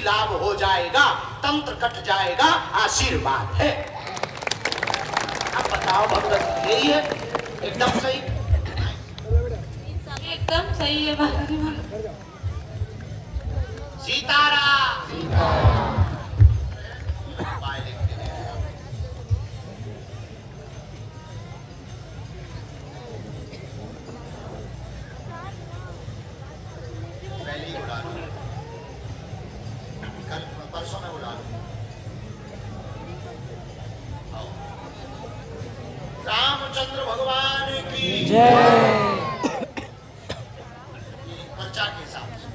लाभ हो जाएगा, तंत्र कट जाएगा, आशीर्वाद है। अब बताओ भगवत यही है? एकदम सही, एकदम सही है बाबा। सीताराम। पहले ही उड़ा लूं, कल परसों में उड़ा लूं। रामचंद्र भगवान की जय। पर्चा के हिसाब से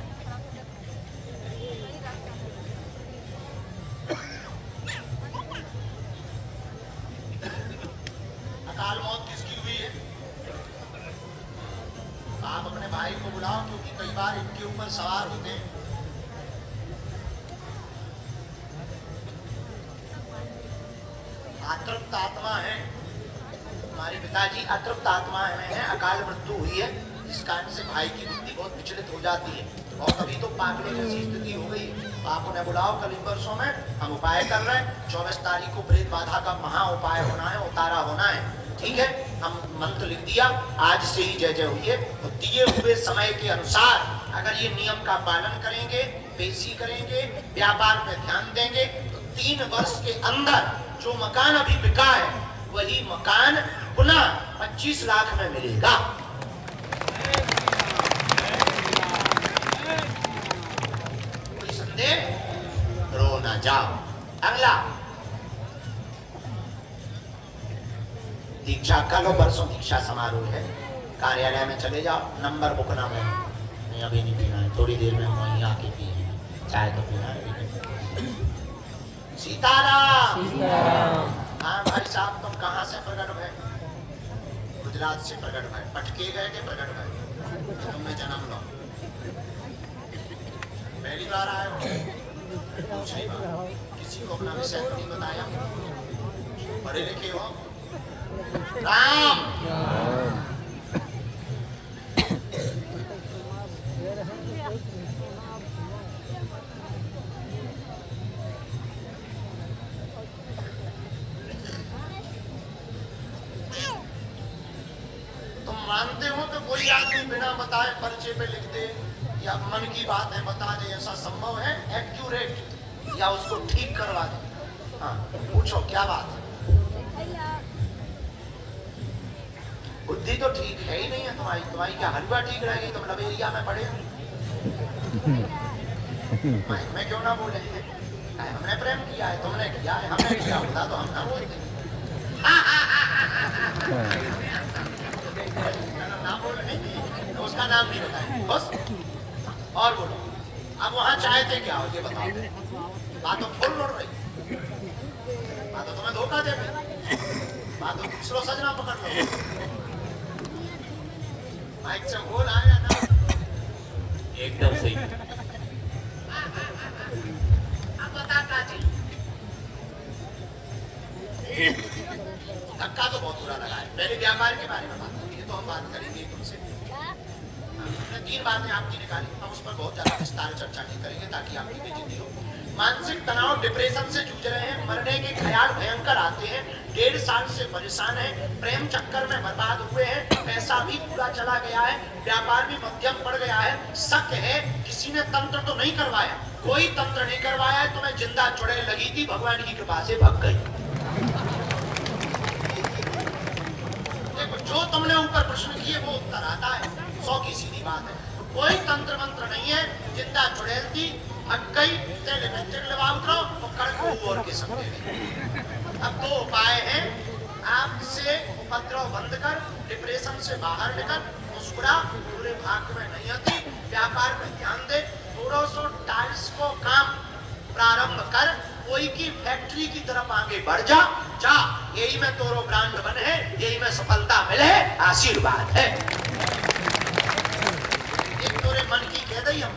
अकाल मौत किसकी हुई है? आप अपने भाई को बुलाओ, क्योंकि कई बार इनके ऊपर सवार होते हैं। अतृप्त आत्मा है, हमारे पिताजी अतृप्त आत्मा में है, अकाल मृत्यु हुई है, जिस कारण से भाई की बुद्धि बहुत विचलित हो जाती है और कभी तो पागलों जैसी स्थिति हो गई। आप उन्हें बुलाओ, कल इन वर्षों में हम उपाय कर रहे हैं। 24 तारीख को प्रेत बाधा का महा उपाय होना है, उतारा होना है, ठीक है? हम मंत्र लिख दिया, आज से ही जय जय हुई है। तो दिए हुए समय के अनुसार अगर ये नियम का पालन करेंगे, पेशी करेंगे, व्यापार पे ध्यान देंगे, तो 3 वर्ष के अंदर जो मकान अभी बिका है वही मकान पुनः 25 लाख में मिलेगा। कोई संदेह? रो ना जाओ। अगला दीक्षा, कल परसों दीक्षा समारोह है, कार्यालय में चले जाओ, नंबर बुक ना है। नहीं अभी नहीं पीना है, थोड़ी देर में हम वहीं आके पिए, चाय तो पीना है। सीताराम। हाँ भाई साहब, तुम कहाँ से प्रकट भय? गुजरात से प्रकट भय। पटके गए थे प्रकट भय, तुमने जन्म लो। पहली बार आए हो? दूसरी बार? किसी को अपना विषय नहीं बताया? पढ़े लिखे हो? राम। तुम मानते हो कि कोई आदमी बिना बताए पर्चे पे लिख दे या मन की बात है बता दे, ऐसा संभव है? एक्यूरेट या उसको ठीक करवा दे? हाँ पूछो क्या बात है? बुद्धि तो ठीक है ही नहीं है तुम्हारी। तुम्हारी क्या हलवा ठीक रहेगी? तुम लवेरिया में पड़े। मैं क्यों ना बोले? हमने प्रेम किया है, तुमने किया है, हमने किया होता तो हम ना बोलते। ना बोलने की तो उसका नाम नहीं बताया बस। और बोलो, अब वहां चाहते क्या हो ये बताओ? बात तो फुल लड़ रही, बात तो तुम्हें धोखा दे रही, बात तो दूसरों सजना पकड़ लो। माइक से बोल आया ना? एकदम सही। अब बता काजी, धक्का तो बहुत बुरा लगा है। पहले व्यापार के बारे में बात करेंगे, तो हम बात करेंगे तुमसे। हमने 3 बातें आपकी निकाली, हम उस पर बहुत ज्यादा विस्तार चर्चा नहीं करेंगे ताकि आपकी बेइज्जती हो। मानसिक तनाव, डिप्रेशन से जूझ रहे हैं, मरने के ख्याल भयंकर आते हैं, 1.5 साल से परेशान है, प्रेम चक्कर में बर्बाद हुए हैं, पैसा भी पूरा चला गया है, व्यापार भी मध्यम पड़ गया है, शक है किसी ने तंत्र तो नहीं करवाया? कोई तंत्र नहीं करवाया, तुम्हें जिंदा चुड़ैल लगी थी, भगवान की कृपा से भग गई। देखो जो तुमने ऊपर प्रश्न किए वो उत्तर आता है, 100 की सीधी बात है। कोई तंत्र मंत्र नहीं है, जिंदा चुड़ैल थी, भग गई, लिपस्टिक लगा उतरो और कड़क और के समझे। अब 2 उपाय हैं, आपसे उपद्रव बंद कर, डिप्रेशन से बाहर निकल, मुस्कुरा, पूरे भाग्य में नहीं आती, व्यापार में ध्यान दे, थोड़ा सा टाइल्स को काम प्रारंभ कर, कोई की फैक्ट्री की तरफ आगे बढ़ जा, यही में तोरो ब्रांड बने है, यही में सफलता मिले, आशीर्वाद है। एक तोरे मन की कह दई हम,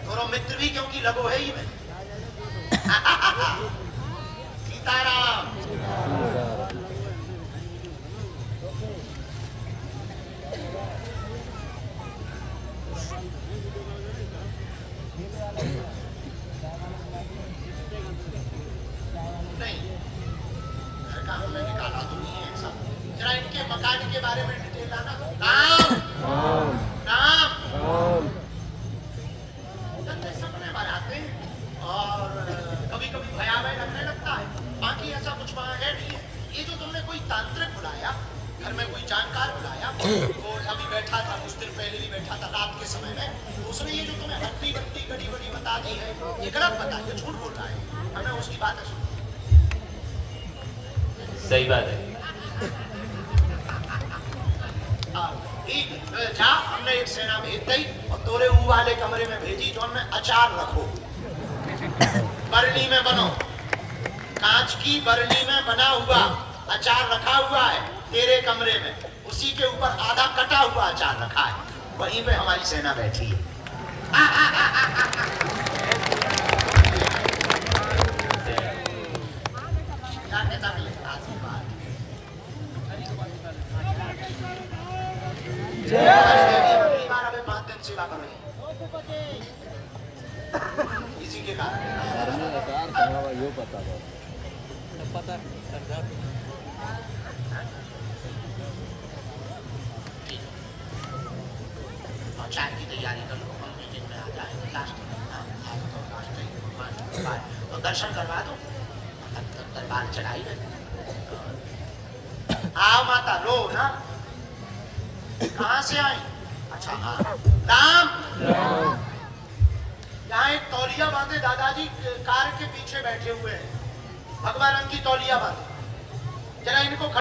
तोरो मित्र भी क्योंकि लगो है ही में। सीताराम। नहीं, घर का हमने निकाला तो नहीं है सब। जरा इनके मकान के बारे में डिटेल आना। नाम नाम धंधे सपने बनाते हैं और कभी कभी भयावह लगने लगता है। बाकी ऐसा कुछ वहाँ है नहीं है। ये जो तुमने कोई तांत्रिक बुलाया, घर में कोई जानकार बुलाया, वो अभी बैठा था, कुछ दिन पहले भी बैठा था रात के समय में, तो उसने ये जो तुम्हें हड्डी बट्टी गड़ी बड़ी बता दी है, ये गलत बता, ये झूठ बोल रहा है। हमें उसकी बातें सुन। सही बात है। ठीक, जा, हमने एक सेना भेज दी और तोरे ऊ वाले कमरे में भेजी जो में अचार रखो, बरनी में बनो, कांच की बरनी में बना हुआ अचार रखा हुआ है तेरे कमरे में, उसी के ऊपर आधा कटा हुआ अचार रखा है, वहीं पे हमारी सेना बैठी है। अबे 5 दिन सेवा करो इसी के कारण। चाय की तैयारी कर लो, हम मीटिंग में आ जाए लास्ट तो दर्शन करवा दो, दरबार चढ़ाई है। आओ माता, लो ना, कहाँ से आई? अच्छा हाँ, राम यहाँ एक तौलिया बांधे, दादाजी कार के पीछे बैठे हुए हैं, भगवा रंग की तौलिया बांधे, जरा इनको